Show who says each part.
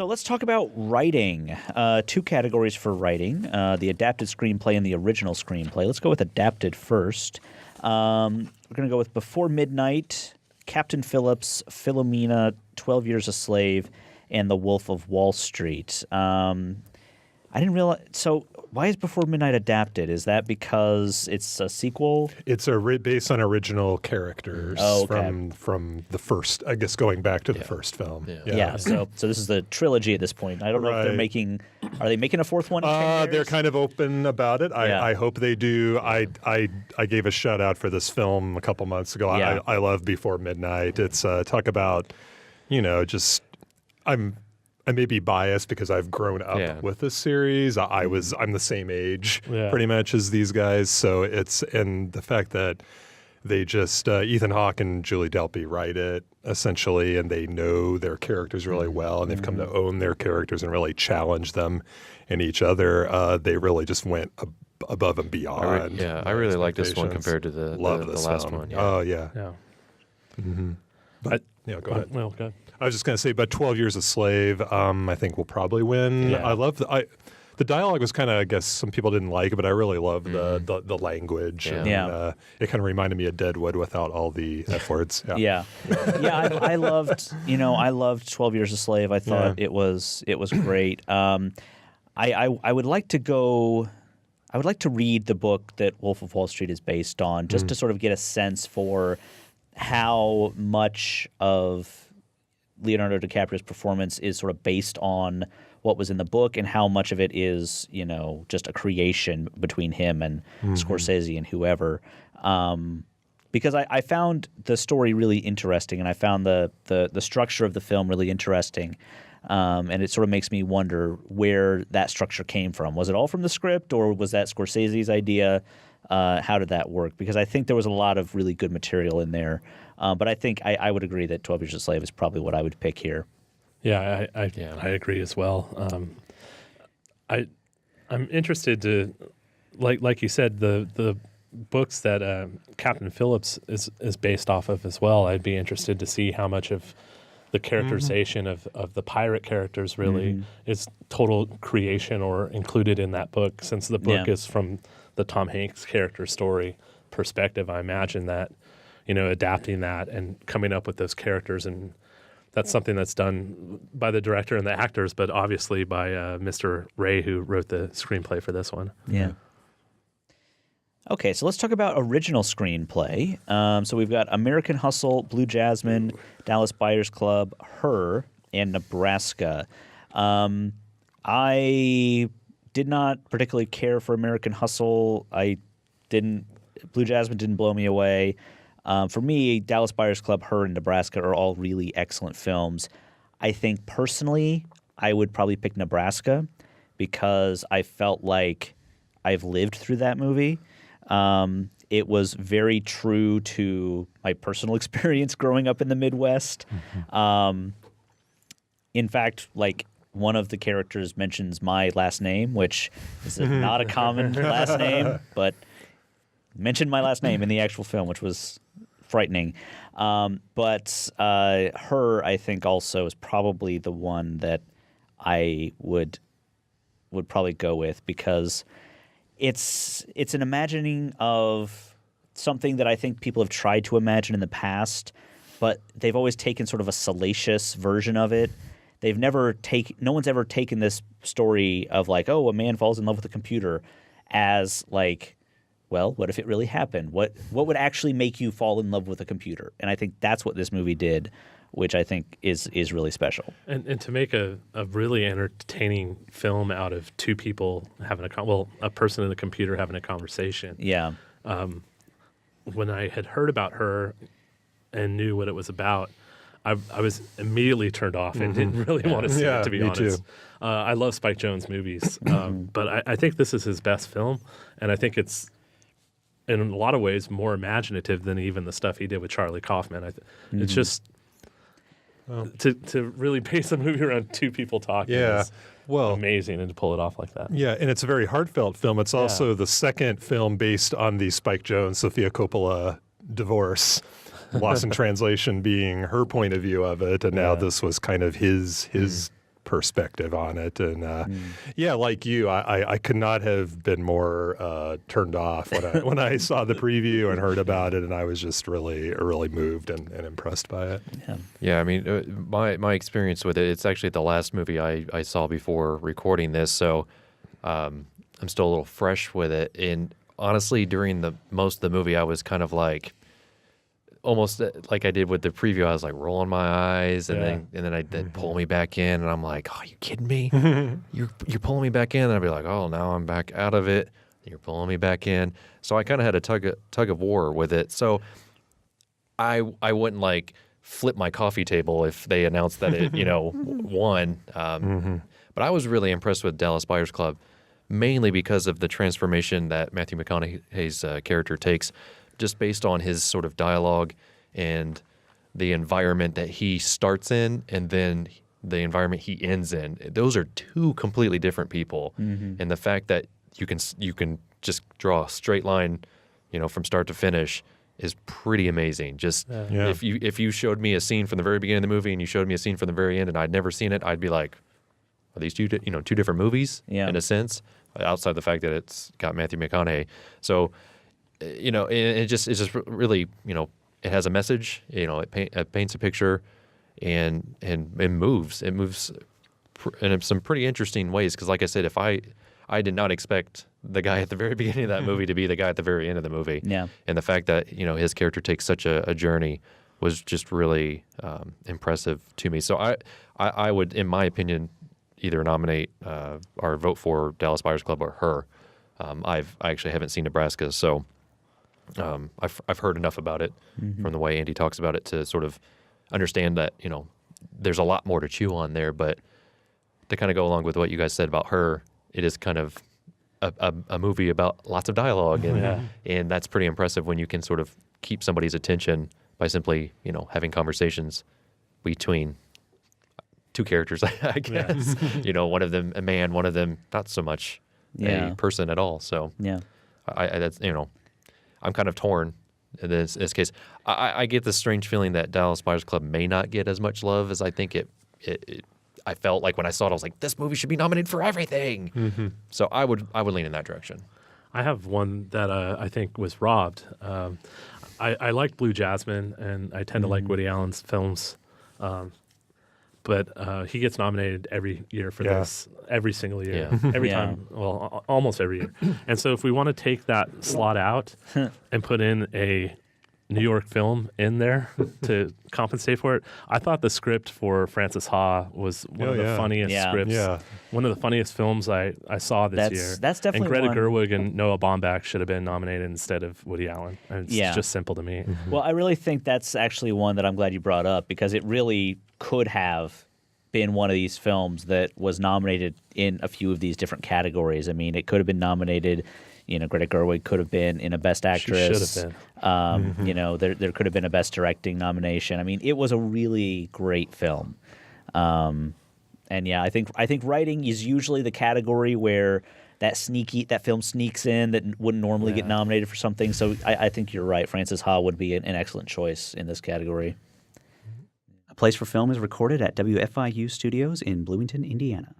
Speaker 1: So let's talk about writing. Two categories for writing, the adapted screenplay and the original screenplay. Let's go with adapted first. We're going to go with Before Midnight, Captain Phillips, Philomena, 12 Years a Slave, and The Wolf of Wall Street. I didn't realize. So why is Before Midnight adapted? Is that because it's a sequel?
Speaker 2: It's based on original characters from the first, I guess, going back to the first film.
Speaker 1: Yeah. So this is the trilogy at this point. I don't know if they're making. Are they making a fourth one?
Speaker 2: They're kind of open about it. I hope they do. I gave a shout out for this film a couple months ago.
Speaker 1: Yeah.
Speaker 2: I love Before Midnight. It's talk about, just I may be biased because I've grown up with this series. I'm the same age pretty much as these guys. So and the fact that they just, Ethan Hawke and Julie Delpy write it essentially, and they know their characters really well, and they've come to own their characters and really challenge them and each other. They really just went above and beyond.
Speaker 3: I really like this one compared to the last one. Yeah.
Speaker 2: Oh, yeah.
Speaker 3: Mm-hmm.
Speaker 2: But, go ahead.
Speaker 3: Well, go ahead.
Speaker 2: I was just going to say, but 12 Years a Slave, I think will probably win.
Speaker 3: Yeah.
Speaker 2: I love the dialogue was kind of, I guess some people didn't like it, but I really love the language.
Speaker 3: Yeah.
Speaker 2: And, it kind of reminded me of Deadwood without all the F words.
Speaker 1: I loved 12 Years a Slave. I thought it was great. I would like to go. I would like to read the book that Wolf of Wall Street is based on, just to sort of get a sense for how much of Leonardo DiCaprio's performance is sort of based on what was in the book and how much of it is, just a creation between him and Scorsese and whoever. Because I found the story really interesting, and I found the structure of the film really interesting. And it sort of makes me wonder where that structure came from. Was it all from the script, or was that Scorsese's idea? How did that work? Because I think there was a lot of really good material in there. But I think I would agree that 12 Years a Slave is probably what I would pick here.
Speaker 4: Yeah, I agree as well. I'm interested to, like you said, the books that Captain Phillips is based off of as well. I'd be interested to see how much of the characterization of the pirate characters really is total creation or included in that book, since the book is from the Tom Hanks character story perspective. I imagine that, adapting that and coming up with those characters, and that's something that's done by the director and the actors, but obviously by Mr. Ray, who wrote the screenplay for this one.
Speaker 1: Yeah. Okay, so let's talk about original screenplay. So we've got American Hustle, Blue Jasmine, Dallas Buyers Club, Her, and Nebraska. I did not particularly care for American Hustle. Blue Jasmine didn't blow me away. For me, Dallas Buyers Club, Her, and Nebraska are all really excellent films. I think personally, I would probably pick Nebraska because I felt like I've lived through that movie. It was very true to my personal experience growing up in the Midwest. In fact, one of the characters mentions my last name, which is not a common last name, but mentioned my last name in the actual film, which was frightening. But Her, I think, also is probably the one that I would probably go with, because it's an imagining of something that I think people have tried to imagine in the past, but they've always taken sort of a salacious version of it. No one's ever taken this story of a man falls in love with a computer as well, what if it really happened? What would actually make you fall in love with a computer? And I think that's what this movie did, which I think is really special.
Speaker 4: And to make a really entertaining film out of two people having a person and a computer having a conversation.
Speaker 1: Yeah.
Speaker 4: When I had heard about Her and knew what it was about, I was immediately turned off and didn't really want to see it, to be honest. I love Spike Jonze movies, but I think this is his best film, and I think it's, in a lot of ways, more imaginative than even the stuff he did with Charlie Kaufman. It's just to really base a movie around two people talking is amazing, and to pull it off like that.
Speaker 2: Yeah, and it's a very heartfelt film. It's also the second film based on the Spike Jonze, Sofia Coppola divorce. Lost in Translation being her point of view of it, and now this was kind of his perspective on it. And yeah, like you, I could not have been more turned off when I saw the preview and heard about it, and I was just really moved and impressed by it.
Speaker 3: Yeah, I mean, my experience with it, it's actually the last movie I saw before recording this, so I'm still a little fresh with it. And honestly, during most of the movie, I was kind of like, almost like I did with the preview, I was like rolling my eyes, and then I'd pull me back in, and I'm like, "Oh, you kidding me? You're pulling me back in?" And I'd be like, "Oh, now I'm back out of it. And you're pulling me back in." So I kind of had a tug of war with it. So I wouldn't like flip my coffee table if they announced that it won. But I was really impressed with Dallas Buyers Club, mainly because of the transformation that Matthew McConaughey's character takes, just based on his sort of dialogue and the environment that he starts in and then the environment he ends in. Those are two completely different people. And the fact that you can just draw a straight line, from start to finish is pretty amazing. Just if you showed me a scene from the very beginning of the movie and you showed me a scene from the very end and I'd never seen it, I'd be like, are these two different movies in a sense, outside the fact that it's got Matthew McConaughey. So it's just really, it has a message, it paints a picture and it moves in some pretty interesting ways. Cause like I said, if I did not expect the guy at the very beginning of that movie to be the guy at the very end of the movie. Yeah. And the fact that, his character takes such a journey was just really impressive to me. So I would, in my opinion, either nominate or vote for Dallas Buyers Club or her. I actually haven't seen Nebraska, so I've heard enough about it from the way Andy talks about it to sort of understand that there's a lot more to chew on there. But to kind of go along with what you guys said about her, it is kind of a movie about lots of dialogue, and that's pretty impressive when you can sort of keep somebody's attention by simply having conversations between two characters, I guess. One of them a man, one of them not so much a person at all. So that's I'm kind of torn in this case. I get this strange feeling that Dallas Buyers Club may not get as much love as I think it I felt like when I saw it. I was like, this movie should be nominated for everything. So I would lean in that direction.
Speaker 4: I have one that I think was robbed. I liked Blue Jasmine, and I tend to like Woody Allen's films. But he gets nominated every year for this, every single year, every time, well, almost every year. And so if we want to take that slot out and put in a New York film in there to compensate for it, I thought the script for Frances Ha was one of the funniest scripts, one of the funniest films I saw this year.
Speaker 1: That's definitely
Speaker 4: And Greta Gerwig and Noah Baumbach should have been nominated instead of Woody Allen. And it's just simple to me.
Speaker 1: Well, I really think that's actually one that I'm glad you brought up, because it really could have been one of these films that was nominated in a few of these different categories. I mean, it could have been nominated. Greta Gerwig could have been in a Best Actress.
Speaker 4: She should have
Speaker 1: been. There could have been a Best Directing nomination. I mean, it was a really great film. And I think writing is usually the category where that film sneaks in that wouldn't normally get nominated for something. So I think you're right. Frances Ha would be an excellent choice in this category.
Speaker 5: A Place for Film is recorded at WFIU Studios in Bloomington, Indiana.